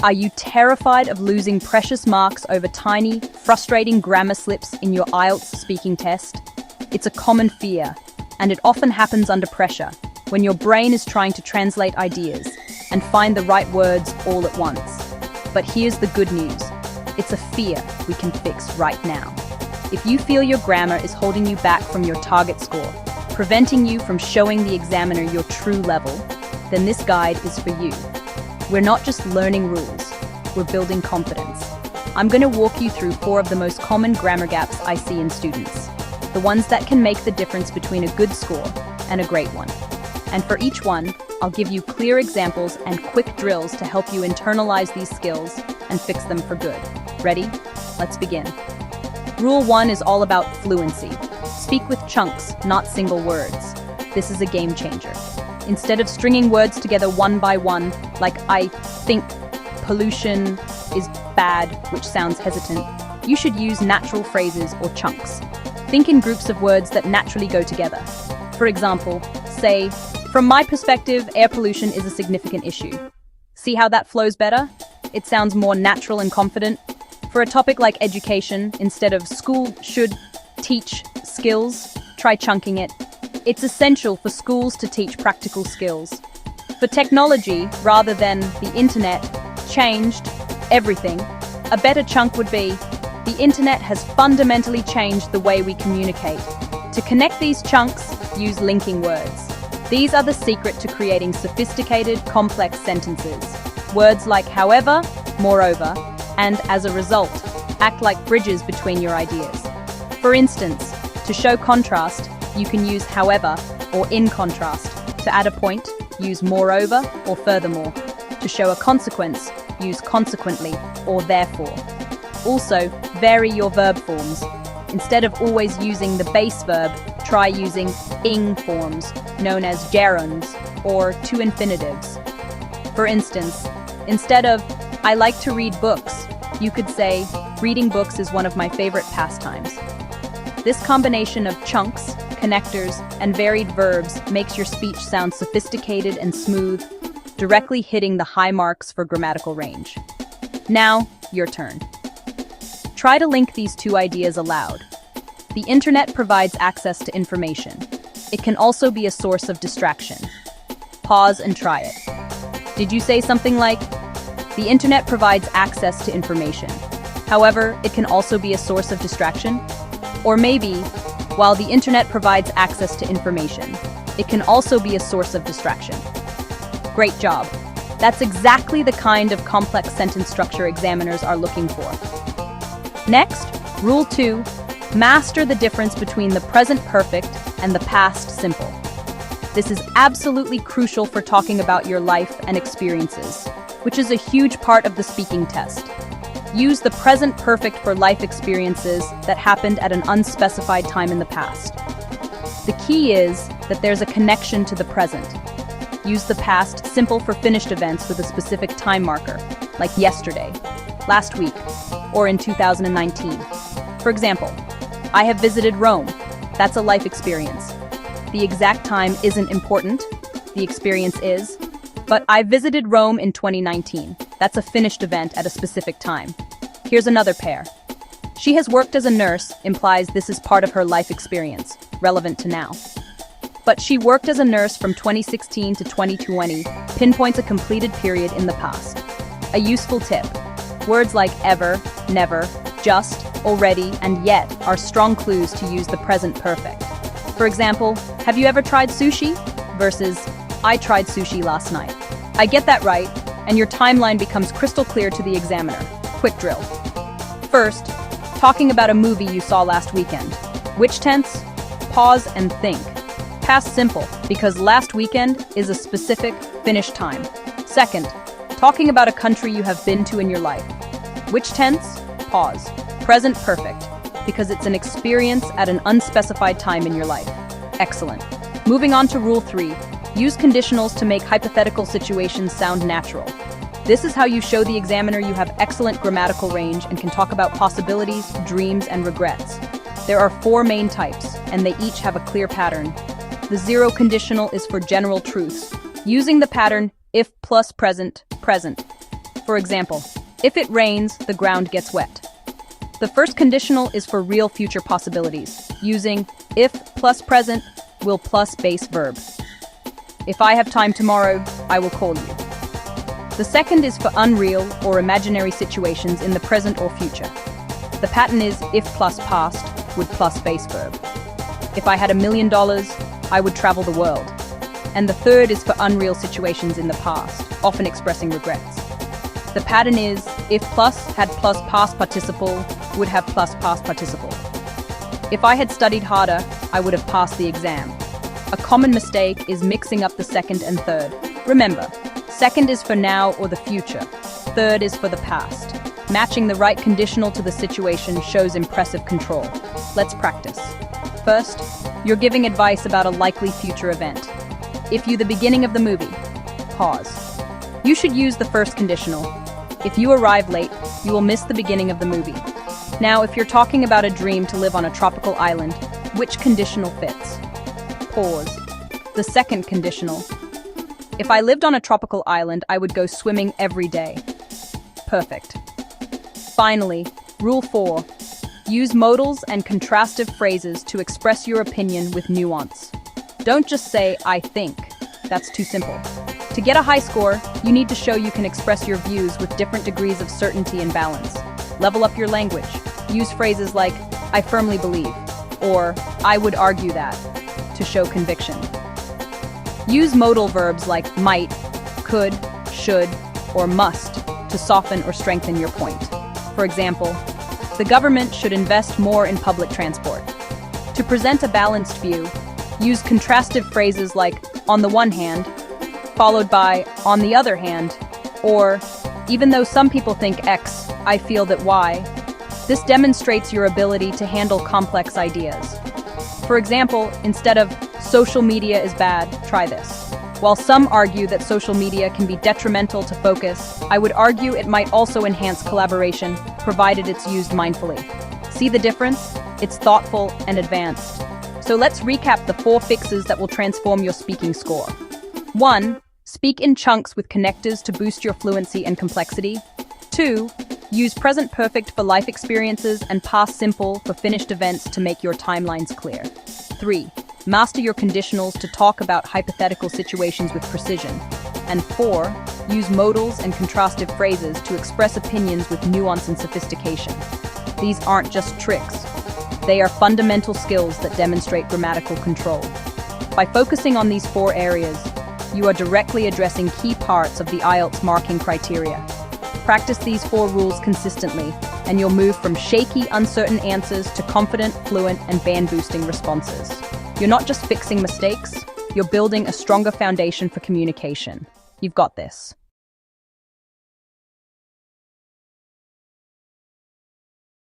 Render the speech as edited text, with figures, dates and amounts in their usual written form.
Are you terrified of losing precious marks over tiny, frustrating grammar slips in your IELTS speaking test? It's a common fear, and it often happens under pressure, when your brain is trying to translate ideas and find the right words all at once. But here's the good news. It's a fear we can fix right now. If you feel your grammar is holding you back from your target score, preventing you from showing the examiner your true level, then this guide is for you. We're not just learning rules, we're building confidence. I'm going to walk you through 4 of the most common grammar gaps I see in students, the ones that can make the difference between a good score and a great one. And for each one, I'll give you clear examples and quick drills to help you internalize these skills and fix them for good. Ready? Let's begin. Rule 1 is all about fluency. Speak with chunks, not single words. This is a game changer. Instead of stringing words together one by one, like I think pollution is bad, which sounds hesitant, you should use natural phrases or chunks. Think in groups of words that naturally go together. For example, say, from my perspective, air pollution is a significant issue. See how that flows better? It sounds more natural and confident. For a topic like education, instead of school should teach skills, try chunking it. It's essential for schools to teach practical skills. For technology, rather than the internet changed everything, a better chunk would be, the internet has fundamentally changed the way we communicate. To connect these chunks, use linking words. These are the secret to creating sophisticated, complex sentences. Words like however, moreover, and as a result, act like bridges between your ideas. For instance, to show contrast, you can use however or in contrast. To add a point, use moreover or furthermore. To show a consequence, use consequently or therefore. Also, vary your verb forms. Instead of always using the base verb, try using ing forms, known as gerunds, or to infinitives. For instance, instead of I like to read books, you could say reading books is one of my favorite pastimes. This combination of chunks, connectors, and varied verbs makes your speech sound sophisticated and smooth, directly hitting the high marks for grammatical range. Now, your turn. Try to link these 2 ideas aloud. The internet provides access to information. It can also be a source of distraction. Pause and try it. Did you say something like, the internet provides access to information. However, it can also be a source of distraction? Or maybe, while the internet provides access to information, it can also be a source of distraction. Great job. That's exactly the kind of complex sentence structure examiners are looking for. Next, Rule 2, master the difference between the present perfect and the past simple. This is absolutely crucial for talking about your life and experiences, which is a huge part of the speaking test. Use the present perfect for life experiences that happened at an unspecified time in the past. The key is that there's a connection to the present. Use the past simple for finished events with a specific time marker, like yesterday, last week, or in 2019. For example, I have visited Rome. That's a life experience. The exact time isn't important, the experience is. But I visited Rome in 2019. That's a finished event at a specific time. Here's another pair. She has worked as a nurse implies this is part of her life experience, relevant to now. But she worked as a nurse from 2016 to 2020 pinpoints a completed period in the past. A useful tip. Words like ever, never, just, already, and yet are strong clues to use the present perfect. For example, have you ever tried sushi? Versus, I tried sushi last night. I get that right, and your timeline becomes crystal clear to the examiner. Quick drill. First, talking about a movie you saw last weekend. Which tense? Pause and think. Past simple, because last weekend is a specific, finished time. Second, talking about a country you have been to in your life. Which tense? Pause. Present perfect, because it's an experience at an unspecified time in your life. Excellent. Moving on to Rule 3. Use conditionals to make hypothetical situations sound natural. This is how you show the examiner you have excellent grammatical range and can talk about possibilities, dreams, and regrets. There are 4 main types, and they each have a clear pattern. The 0 conditional is for general truths, using the pattern if plus present, present. For example, if it rains, the ground gets wet. The first conditional is for real future possibilities, using if plus present will plus base verb. If I have time tomorrow, I will call you. The second is for unreal or imaginary situations in the present or future. The pattern is if plus past with plus base verb. If I had $1 million, I would travel the world. And the third is for unreal situations in the past, often expressing regrets. The pattern is if plus had plus past participle would have plus past participle. If I had studied harder, I would have passed the exam. A common mistake is mixing up the second and third. Remember, second is for now or the future. Third is for the past. Matching the right conditional to the situation shows impressive control. Let's practice. First, you're giving advice about a likely future event. If you the beginning of the movie, pause. You should use the first conditional. If you arrive late, you will miss the beginning of the movie. Now, if you're talking about a dream to live on a tropical island, which conditional fits? Pause. The second conditional. If I lived on a tropical island, I would go swimming every day. Perfect. Finally, Rule 4. Use modals and contrastive phrases to express your opinion with nuance. Don't just say, I think. That's too simple. To get a high score, you need to show you can express your views with different degrees of certainty and balance. Level up your language. Use phrases like, I firmly believe, or I would argue that, to show conviction. Use modal verbs like might, could, should, or must to soften or strengthen your point. For example, the government should invest more in public transport. To present a balanced view, use contrastive phrases like on the one hand, followed by on the other hand, or even though some people think X, I feel that Y. This demonstrates your ability to handle complex ideas. For example, instead of social media is bad, try this. While some argue that social media can be detrimental to focus, I would argue it might also enhance collaboration, provided it's used mindfully. See the difference? It's thoughtful and advanced. So let's recap the 4 fixes that will transform your speaking score. 1. Speak in chunks with connectors to boost your fluency and complexity. 2. Use present perfect for life experiences and past simple for finished events to make your timelines clear. 3. Master your conditionals to talk about hypothetical situations with precision. And 4. Use modals and contrastive phrases to express opinions with nuance and sophistication. These aren't just tricks. They are fundamental skills that demonstrate grammatical control. By focusing on these 4 areas, you are directly addressing key parts of the IELTS marking criteria. Practice these 4 rules consistently, and you'll move from shaky, uncertain answers to confident, fluent, and band-boosting responses. You're not just fixing mistakes, you're building a stronger foundation for communication. You've got this.